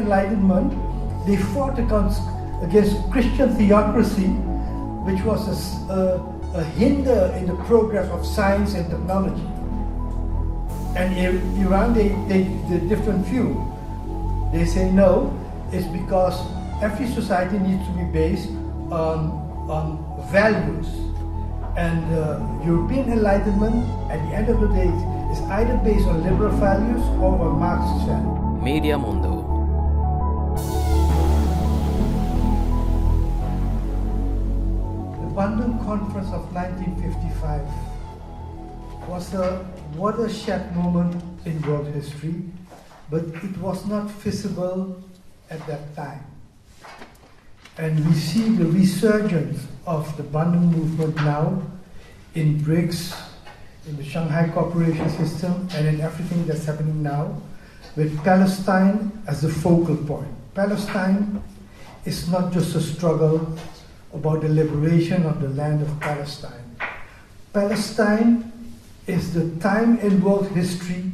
Enlightenment, they fought against Christian theocracy, which was a hinder in the progress of science and technology. And in Iran, they take the different view. They say no, it's because every society needs to be based on values. And European Enlightenment, at the end of the day, is either based on liberal values or on Marxist values. Media Mundo. The Bandung Conference of 1955 was a watershed moment in world history, but it was not visible at that time. And we see the resurgence of the Bandung movement now in BRICS, in the Shanghai Cooperation System, and in everything that's happening now, with Palestine as the focal point. Palestine is not just a struggle about the liberation of the land of Palestine. Palestine is the time in world history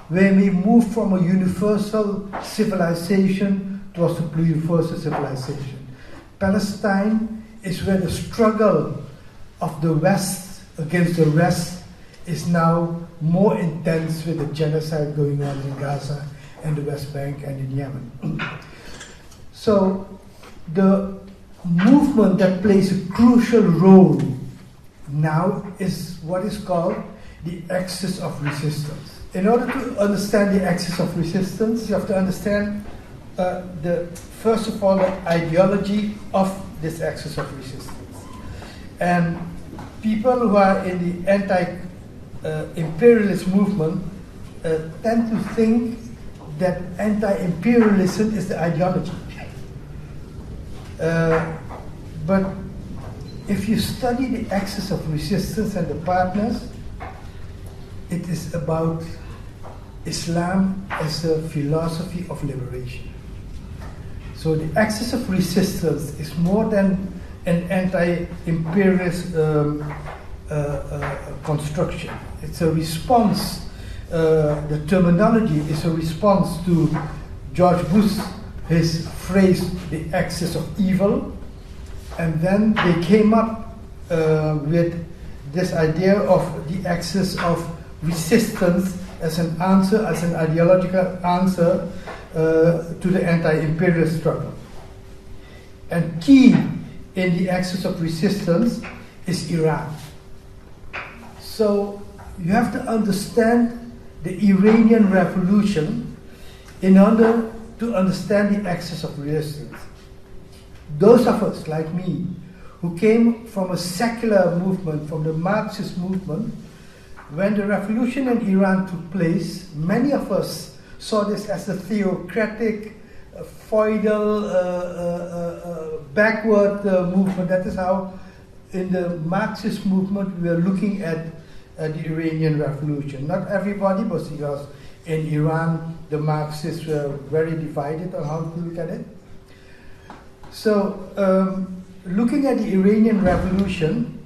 where we move from a universal civilization towards a pluriversal civilization. Palestine is where the struggle of the West against the rest is now more intense, with the genocide going on in Gaza and the West Bank and in Yemen. So the movement that plays a crucial role now is what is called the axis of resistance. In order to understand the axis of resistance, you have to understand first of all, the ideology of this axis of resistance. And people who are in the anti-imperialist movement tend to think that anti-imperialism is the ideology. But if you study the axis of resistance and the partners, it is about Islam as a philosophy of liberation. So the axis of resistance is more than an anti-imperialist construction. It's a response, the terminology is a response to George Bush, his phrase, the axis of evil, and then they came up with this idea of the axis of resistance as an answer, as an ideological answer to the anti-imperialist struggle. And key in the axis of resistance is Iran. So you have to understand the Iranian Revolution in order to understand the axis of resistance. Those of us, like me, who came from a secular movement, from the Marxist movement, when the revolution in Iran took place, many of us saw this as a theocratic, feudal, backward movement. That is how, in the Marxist movement, we are looking at the Iranian Revolution. Not everybody, but because in Iran, the Marxists were very divided on how to look at it. So, looking at the Iranian Revolution,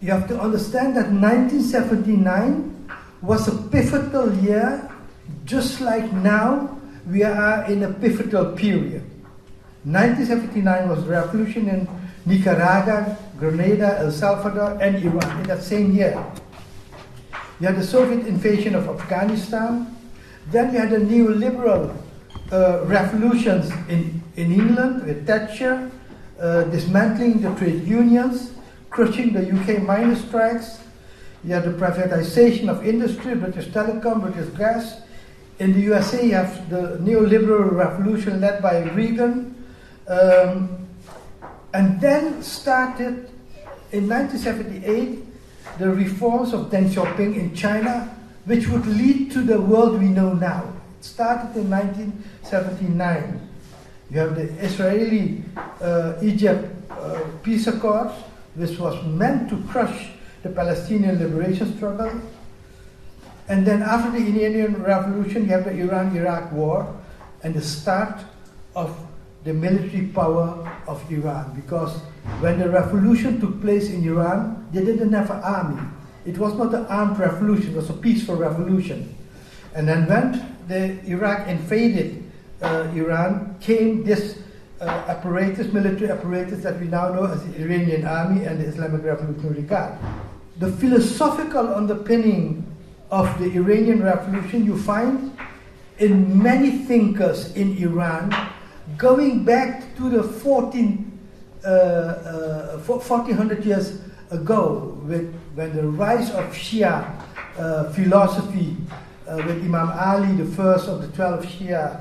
you have to understand that 1979 was a pivotal year. Just like now, we are in a pivotal period. 1979 was the revolution in Nicaragua, Grenada, El Salvador, and Iran in that same year. You had the Soviet invasion of Afghanistan. Then you had the neoliberal revolutions in England with Thatcher, dismantling the trade unions, crushing the UK miners' strikes. You had the privatization of industry, British Telecom, British Gas. In the USA, you have the neoliberal revolution led by Reagan. And then started, in 1978, the reforms of Deng Xiaoping in China, which would lead to the world we know now. It started in 1979. You have the Israeli-Egypt peace accords, which was meant to crush the Palestinian liberation struggle. And then after the Iranian Revolution, you have the Iran-Iraq war and the start of the military power of Iran. Because when the revolution took place in Iran, they didn't have an army. It was not an armed revolution, it was a peaceful revolution. And then when Iraq invaded Iran came this apparatus, military apparatus that we now know as the Iranian Army and the Islamic Revolutionary Guard. The philosophical underpinning of the Iranian Revolution you find in many thinkers in Iran, going back to the 1400 years ago, when the rise of Shia philosophy, with Imam Ali, the first of the 12 Shia,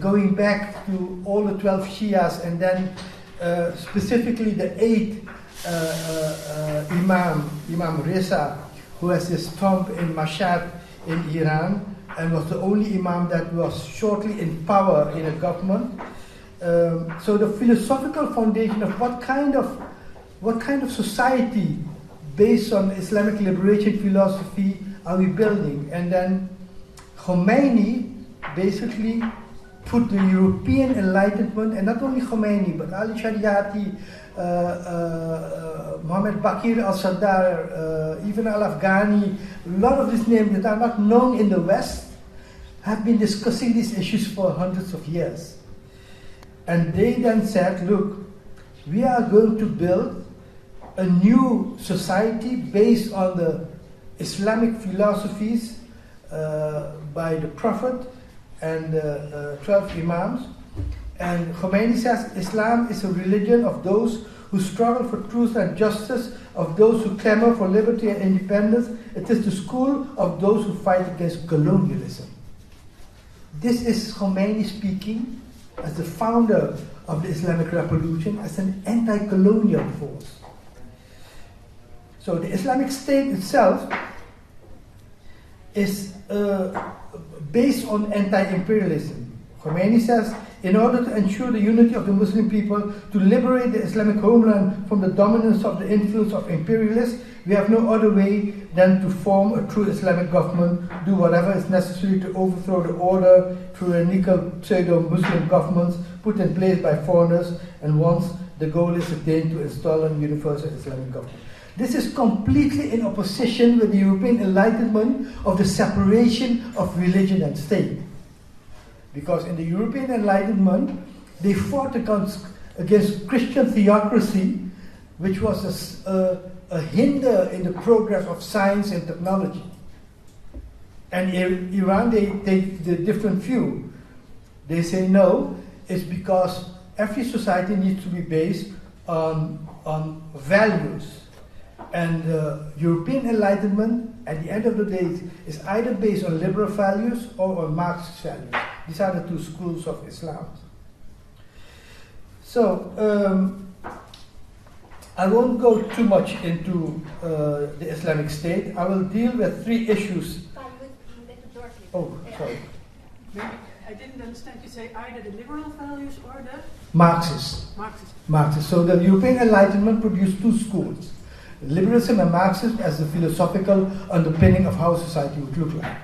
going back to all the 12 Shias, and then specifically the 8th Imam Reza, who has his tomb in Mashhad in Iran, and was the only Imam that was shortly in power in a government. So the philosophical foundation of what kind of society based on Islamic liberation philosophy are we building? And then Khomeini basically put the European Enlightenment, and not only Khomeini, but Ali Shariati, Mohammed Bakir al-Sadr, even al-Afghani, a lot of these names that are not known in the West, have been discussing these issues for hundreds of years. And they then said, look, we are going to build a new society based on the Islamic philosophies by the Prophet and 12 Imams. And Khomeini says Islam is a religion of those who struggle for truth and justice, of those who clamor for liberty and independence. It is the school of those who fight against colonialism. This is Khomeini speaking as the founder of the Islamic Revolution, as an anti-colonial force. So the Islamic State itself is based on anti-imperialism. Khomeini says, in order to ensure the unity of the Muslim people, to liberate the Islamic homeland from the dominance of the influence of imperialists, we have no other way than to form a true Islamic government, do whatever is necessary to overthrow the order tyrannical pseudo-Muslim governments put in place by foreigners, and once the goal is attained, to install a universal Islamic government. This is completely in opposition with the European Enlightenment of the separation of religion and state. Because in the European Enlightenment, they fought against Christian theocracy, which was a hinder in the progress of science and technology. And in Iran, they take the different view. They say no, it's because every society needs to be based on values. And European Enlightenment, at the end of the day, is either based on liberal values or on Marxist values. These are the two schools of Islam. So, I won't go too much into the Islamic State. I will deal with three issues. Oh, sorry. I didn't understand. You say either the liberal values or the Marxist. Marxist. So the European Enlightenment produced two schools: liberalism and Marxism as the philosophical underpinning of how society would look like.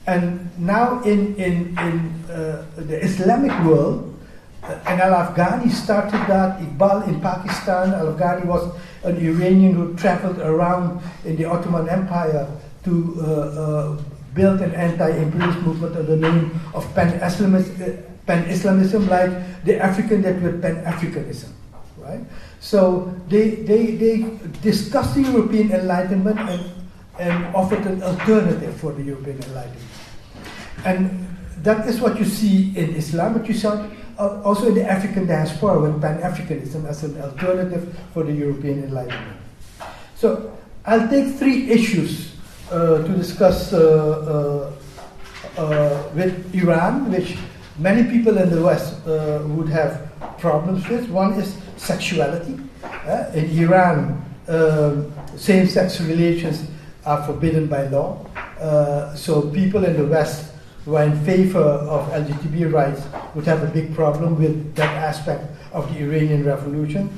And now in the Islamic world, and Al-Afghani started that. Iqbal in Pakistan. Al-Afghani was an Iranian who traveled around in the Ottoman Empire to build an anti-imperialist movement under the name of Pan-Islamism, like the African that with Pan-Africanism, right? So they discussed the European Enlightenment and offered an alternative for the European Enlightenment. And that is what you see in Islam, but you saw also in the African diaspora with Pan-Africanism as an alternative for the European Enlightenment. So I'll take three issues to discuss with Iran, which many people in the West would have problems with. One is sexuality. In Iran, same-sex relations are forbidden by law. So people in the West who are in favor of LGBT rights would have a big problem with that aspect of the Iranian Revolution.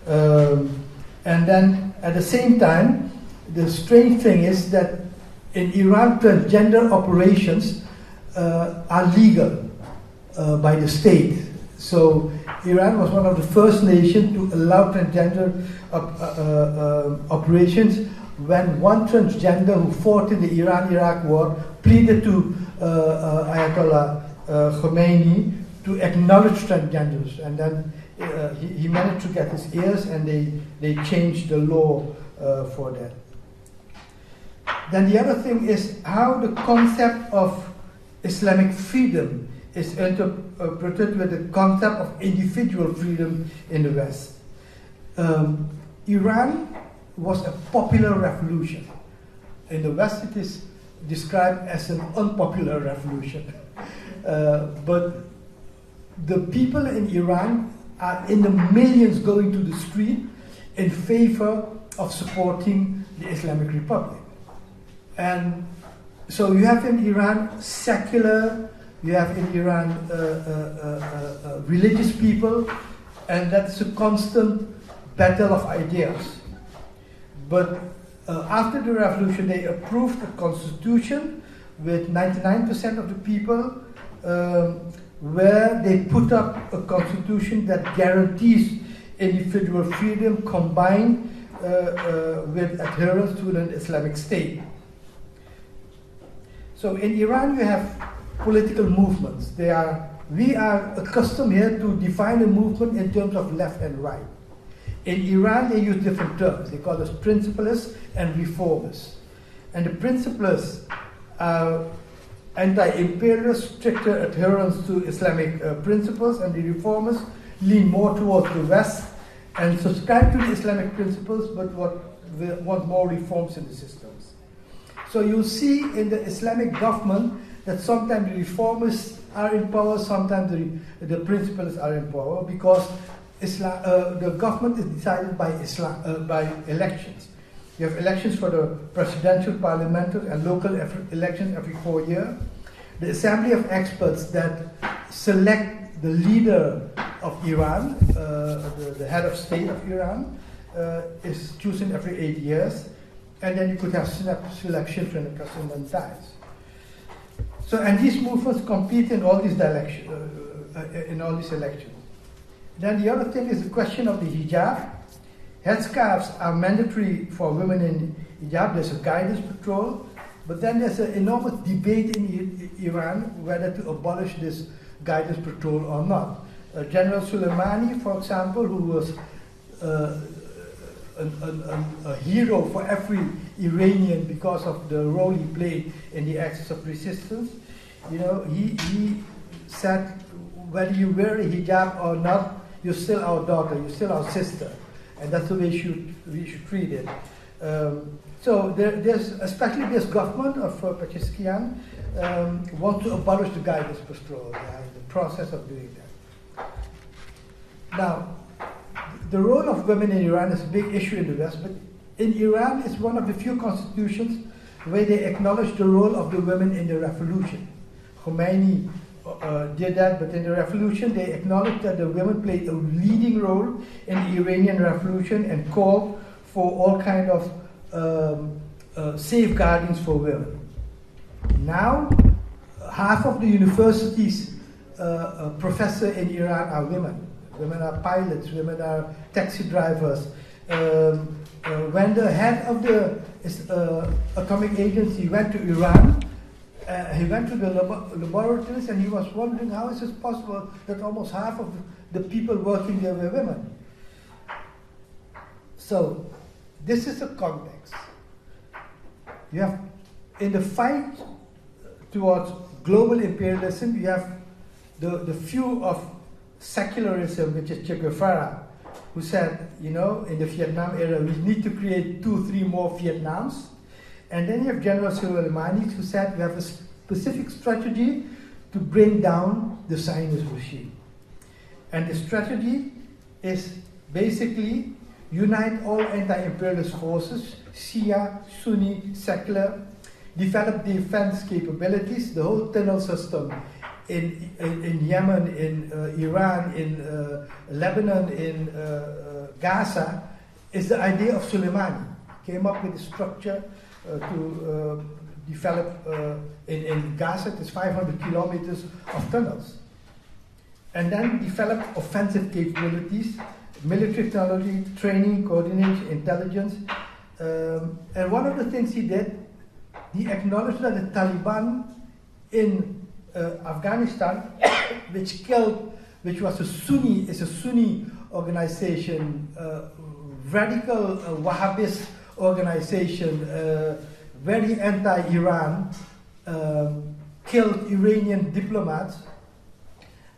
And then at the same time, the strange thing is that in Iran, transgender operations are legal by the state. So Iran was one of the first nations to allow transgender operations when one transgender who fought in the Iran-Iraq war pleaded to Ayatollah Khomeini to acknowledge transgenders, and then he managed to get his ears, and they changed the law for that. Then the other thing is how the concept of Islamic freedom is interpreted with the concept of individual freedom in the West. Iran was a popular revolution. In the West, it is described as an unpopular revolution. But the people in Iran are in the millions going to the street in favor of supporting the Islamic Republic. And so you have in Iran secular, you have in Iran religious people, and that's a constant battle of ideas. But after the revolution, they approved a constitution with 99% of the people, where they put up a constitution that guarantees individual freedom combined with adherence to an Islamic state. So in Iran, you have political movements. We are accustomed here to define a movement in terms of left and right. In Iran, they use different terms. They call us principalists and reformists. And the principalists are anti-imperialist, stricter adherence to Islamic principles, and the reformists lean more towards the West and subscribe to the Islamic principles, but want more reforms in the systems. So you'll see in the Islamic government that sometimes the reformists are in power, sometimes the principalists are in power, because the government is decided by elections. You have elections for the presidential, parliamentary, and local elections every 4 years. The Assembly of Experts that select the leader of Iran, the head of state of Iran, is chosen every 8 years. And then you could have selections when the president dies. So, and these movements compete in all these elections. Then the other thing is the question of the hijab. Headscarves are mandatory for women in hijab. There's a guidance patrol. But then there's an enormous debate in Iran whether to abolish this guidance patrol or not. General Soleimani, for example, who was a hero for every Iranian because of the role he played in the axis of resistance, he said, whether you wear a hijab or not, you're still our daughter, you're still our sister, and that's the way we should treat it. So there's especially this government of Pakistan wants to abolish the guidance patrol, the process of doing that. Now, the role of women in Iran is a big issue in the West, but in Iran it's one of the few constitutions where they acknowledge the role of the women in the revolution. Khomeini did that, but in the revolution they acknowledged that the women played a leading role in the Iranian revolution and called for all kind of safeguardings for women. Now, half of the university's professors in Iran are women. Women are pilots, women are taxi drivers. When the head of the atomic agency went to Iran, he went to the laboratories and he was wondering how is it possible that almost half of the people working there were women. So this is the context. You have, in the fight towards global imperialism, you have the view of secularism, which is Che Guevara, who said, in the Vietnam era, we need to create 2-3 more Vietnams. And then you have General Soleimani, who said we have a specific strategy to bring down the Zionist regime. And the strategy is basically unite all anti-imperialist forces, Shia, Sunni, secular, develop defense capabilities, the whole tunnel system in Yemen, in Iran, in Lebanon, in Gaza, is the idea of Soleimani. Came up with a structure to develop, in Gaza, it's 500 kilometers of tunnels. And then develop offensive capabilities, military technology, training, coordination, intelligence. And one of the things he did, he acknowledged that the Taliban in Afghanistan which was a Sunni organization, radical Wahhabist organization, very anti-Iran, killed Iranian diplomats.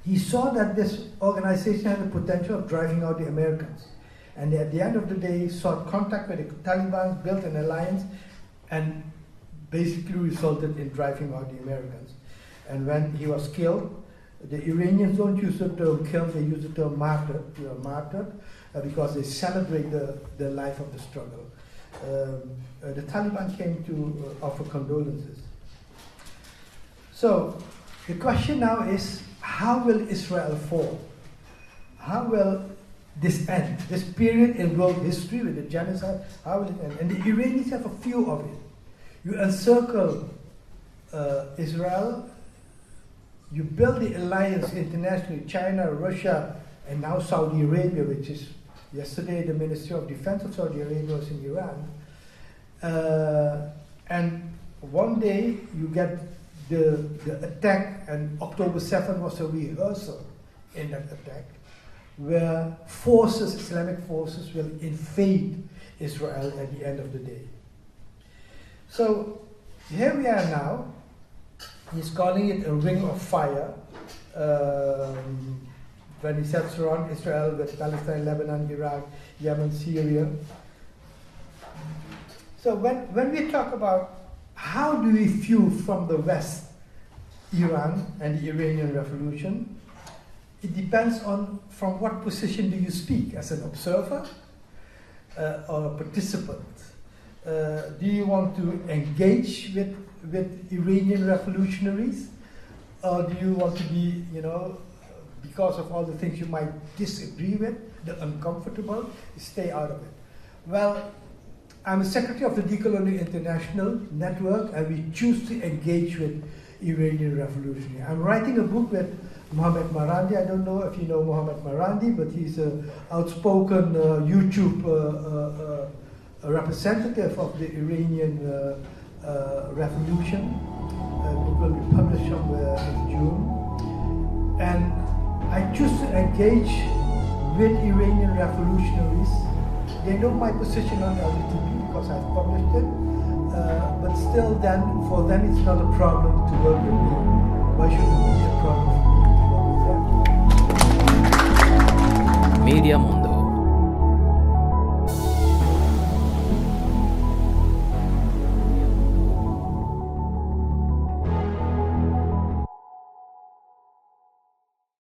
He saw that this organization had the potential of driving out the Americans. And at the end of the day, sought contact with the Taliban, built an alliance, and basically resulted in driving out the Americans. And when he was killed, the Iranians don't use the term killed, they use the term martyred. You are martyred because they celebrate the life of the struggle. The Taliban came to offer condolences. So the question now is, how will Israel fall? How will this end? This period in world history with the genocide, how will it end? And the Iranians have a few of it. You encircle Israel, you build the alliance internationally, China, Russia, and now Saudi Arabia, which is, yesterday the Ministry of Defense of Saudi Arabia was in Iran. And one day you get the attack, and October 7th was a rehearsal in that attack, where Islamic forces will invade Israel at the end of the day. So here we are now. He's calling it a ring of fire when he sets around Israel with Palestine, Lebanon, Iraq, Yemen, Syria. So when we talk about how do we view from the West Iran and the Iranian Revolution, it depends on from what position do you speak, as an observer or a participant. Do you want to engage with Iranian revolutionaries, or do you want to be, because of all the things you might disagree with, the uncomfortable, stay out of it? Well, I'm a secretary of the Decolonizing International Network, and we choose to engage with Iranian revolutionary. I'm writing a book with Mohammed Marandi. I don't know if you know Mohammed Marandi, but he's an outspoken YouTube representative of the Iranian revolution. The book will be published somewhere in June. And I choose to engage with Iranian revolutionaries. They know my position on LGTB because I've published it. But still then, for them it's not a problem to work with me. Why should it be a problem